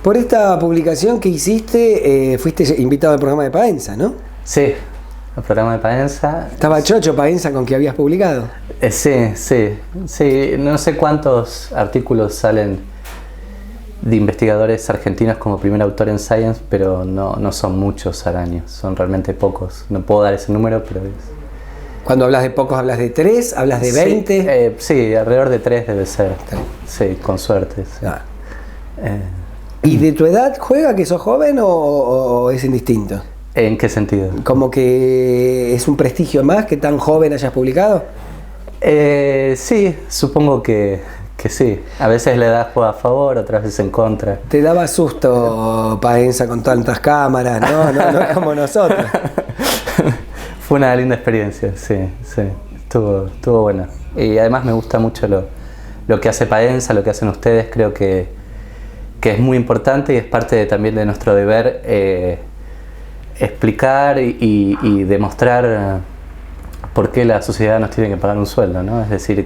Por esta publicación que hiciste, fuiste invitado al programa de Paenza, ¿no? Sí, el programa de Paenza. ¿Estaba chocho Paenza con que habías publicado? Sí. No sé cuántos artículos salen de investigadores argentinos como primer autor en Science, pero no son muchos al año, son realmente pocos. No puedo dar ese número, pero es... Cuando hablas de pocos, ¿hablas de 3? ¿Hablas de 20? Sí, alrededor de 3 debe ser. Sí, con suerte. Sí. Ah. ¿Y de tu edad juega que sos joven o es indistinto? ¿En qué sentido? ¿Como que es un prestigio más que tan joven hayas publicado? Sí, supongo que sí. A veces la edad juega a favor, otras veces en contra. Te daba susto Paenza con tantas cámaras, ¿no? No es como nosotros. Fue una linda experiencia, sí. Estuvo buena. Y además me gusta mucho lo que hace Paenza, lo que hacen ustedes. Creo que es muy importante y es parte también de nuestro deber explicar y demostrar por qué la sociedad nos tiene que pagar un sueldo, ¿no? Es decir,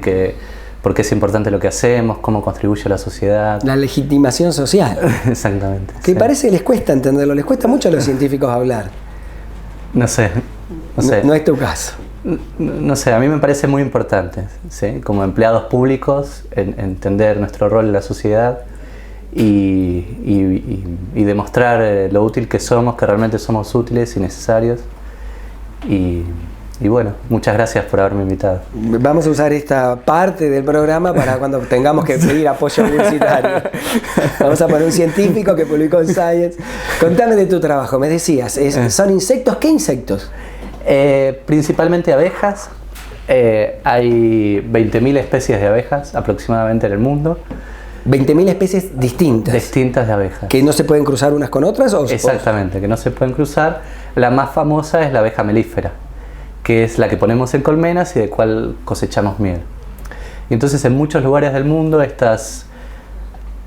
por qué es importante lo que hacemos, cómo contribuye a la sociedad. La legitimación social. Exactamente. Que parece que les cuesta entenderlo, les cuesta mucho a los científicos hablar. No sé. No es tu caso. No sé, a mí me parece muy importante, ¿sí? Como empleados públicos, entender nuestro rol en la sociedad y demostrar lo útil que somos, que realmente somos útiles y necesarios. Y bueno, muchas gracias por haberme invitado. Vamos a usar esta parte del programa para cuando tengamos que pedir apoyo universitario. Vamos a poner un científico que publicó en Science. Contame de tu trabajo, me decías, ¿son insectos? ¿Qué insectos? Principalmente abejas. Hay 20.000 especies de abejas aproximadamente en el mundo. 20.000 especies distintas. Distintas de abejas. ¿Que no se pueden cruzar unas con otras? Exactamente, que no se pueden cruzar. La más famosa es la abeja melífera, que es la que ponemos en colmenas y de cual cosechamos miel. Y entonces en muchos lugares del mundo estas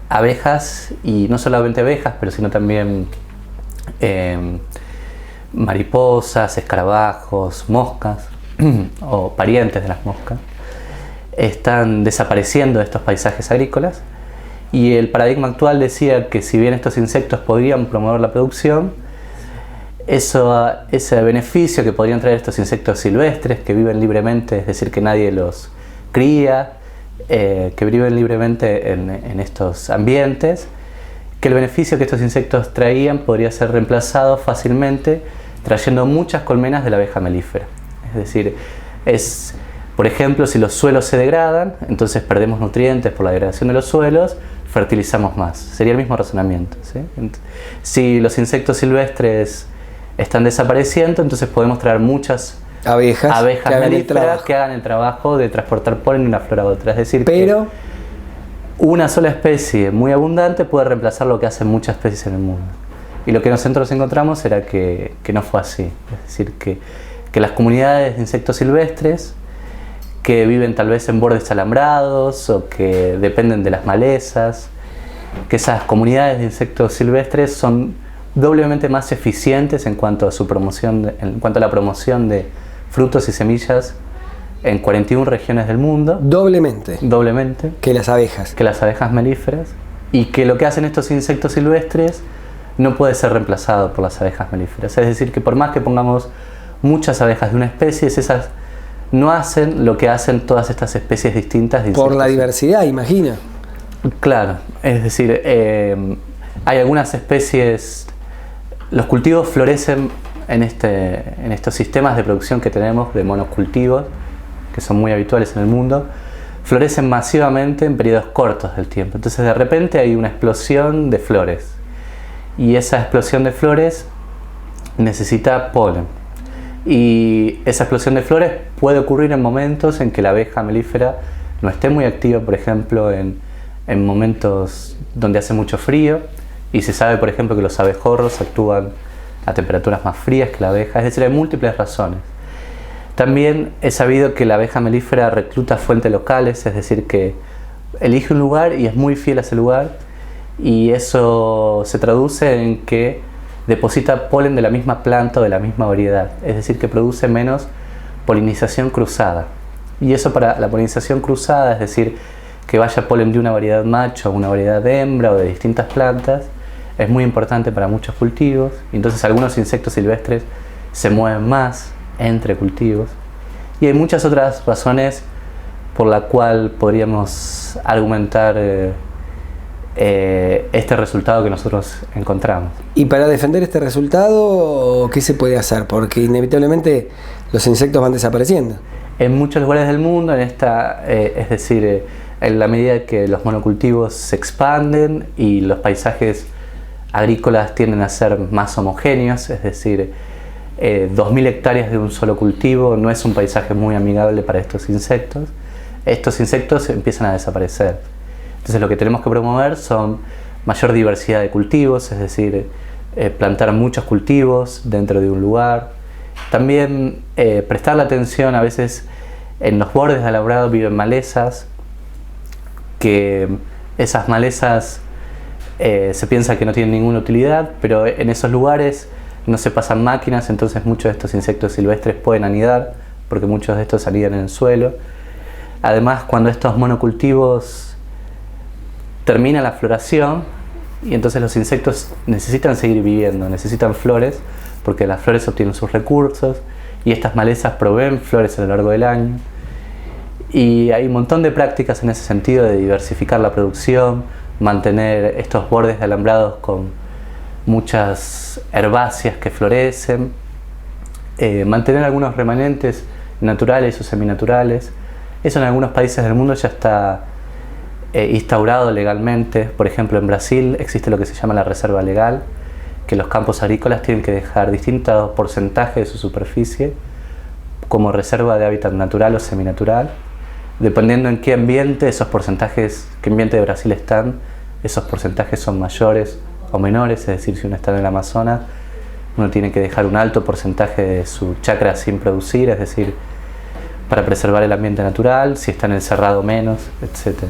abejas, y no solamente abejas, pero sino también mariposas, escarabajos, moscas o parientes de las moscas, están desapareciendo de estos paisajes agrícolas. Y el paradigma actual decía que si bien estos insectos podrían promover la producción, ese beneficio que podrían traer estos insectos silvestres que viven libremente, es decir, que nadie los cría, que viven libremente en estos ambientes, que el beneficio que estos insectos traían podría ser reemplazado fácilmente trayendo muchas colmenas de la abeja melífera. Es decir, por ejemplo, si los suelos se degradan, entonces perdemos nutrientes por la degradación de los suelos, fertilizamos más. Sería el mismo razonamiento, ¿sí? Si los insectos silvestres están desapareciendo, entonces podemos traer muchas abejas melíferas que hagan el trabajo de transportar polen de una flor a otra. Es decir, que una sola especie muy abundante puede reemplazar lo que hacen muchas especies en el mundo. Y lo que nosotros encontramos era que no fue así. Es decir, que las comunidades de insectos silvestres que viven tal vez en bordes alambrados o que dependen de las malezas, que esas comunidades de insectos silvestres son doblemente más eficientes en cuanto a su promoción, en cuanto a la promoción de frutos y semillas en 41 regiones del mundo. Doblemente. Que las abejas. Que las abejas melíferas. Y que lo que hacen estos insectos silvestres no puede ser reemplazado por las abejas melíferas. Es decir, que por más que pongamos muchas abejas de una especie, esas no hacen lo que hacen todas estas especies distintas de insectos. Por la diversidad, imagino. Claro, es decir, hay algunas especies, los cultivos florecen en estos sistemas de producción que tenemos de monocultivos, que son muy habituales en el mundo, florecen masivamente en periodos cortos del tiempo. Entonces de repente hay una explosión de flores y esa explosión de flores necesita polen. Y esa explosión de flores puede ocurrir en momentos en que la abeja melífera no esté muy activa, por ejemplo, en momentos donde hace mucho frío, y se sabe, por ejemplo, que los abejorros actúan a temperaturas más frías que la abeja, es decir, hay múltiples razones. También es sabido que la abeja melífera recluta fuentes locales, es decir, que elige un lugar y es muy fiel a ese lugar, y eso se traduce en que deposita polen de la misma planta o de la misma variedad, es decir, que produce menos polinización cruzada. Y eso para la polinización cruzada, es decir, que vaya polen de una variedad macho a una variedad de hembra o de distintas plantas, es muy importante para muchos cultivos, y entonces algunos insectos silvestres se mueven más entre cultivos. Y hay muchas otras razones por la cual podríamos argumentar este resultado que nosotros encontramos. Y para defender este resultado, ¿qué se puede hacer? Porque inevitablemente los insectos van desapareciendo. En muchos lugares del mundo, es decir, en la medida que los monocultivos se expanden y los paisajes agrícolas tienden a ser más homogéneos, es decir, 2.000 hectáreas de un solo cultivo no es un paisaje muy amigable para estos insectos. Estos insectos empiezan a desaparecer. Entonces lo que tenemos que promover son mayor diversidad de cultivos, es decir, plantar muchos cultivos dentro de un lugar. También prestar la atención, a veces en los bordes de alambrado viven malezas, que esas malezas se piensa que no tienen ninguna utilidad, pero en esos lugares no se pasan máquinas, entonces muchos de estos insectos silvestres pueden anidar, porque muchos de estos anidan en el suelo. Además, cuando estos monocultivos termina la floración, y entonces los insectos necesitan seguir viviendo, necesitan flores, porque las flores obtienen sus recursos, y estas malezas proveen flores a lo largo del año. Y hay un montón de prácticas en ese sentido de diversificar la producción, mantener estos bordes de alambrados con muchas herbáceas que florecen, mantener algunos remanentes naturales o seminaturales. Eso en algunos países del mundo ya está instaurado legalmente. Por ejemplo, en Brasil existe lo que se llama la reserva legal, que los campos agrícolas tienen que dejar distintos porcentajes de su superficie como reserva de hábitat natural o seminatural. Dependiendo en qué ambiente, esos porcentajes, qué ambiente de Brasil están, esos porcentajes son mayores o menores, es decir, si uno está en el Amazonas, uno tiene que dejar un alto porcentaje de su chacra sin producir, es decir, para preservar el ambiente natural, si está en el cerrado menos, etc.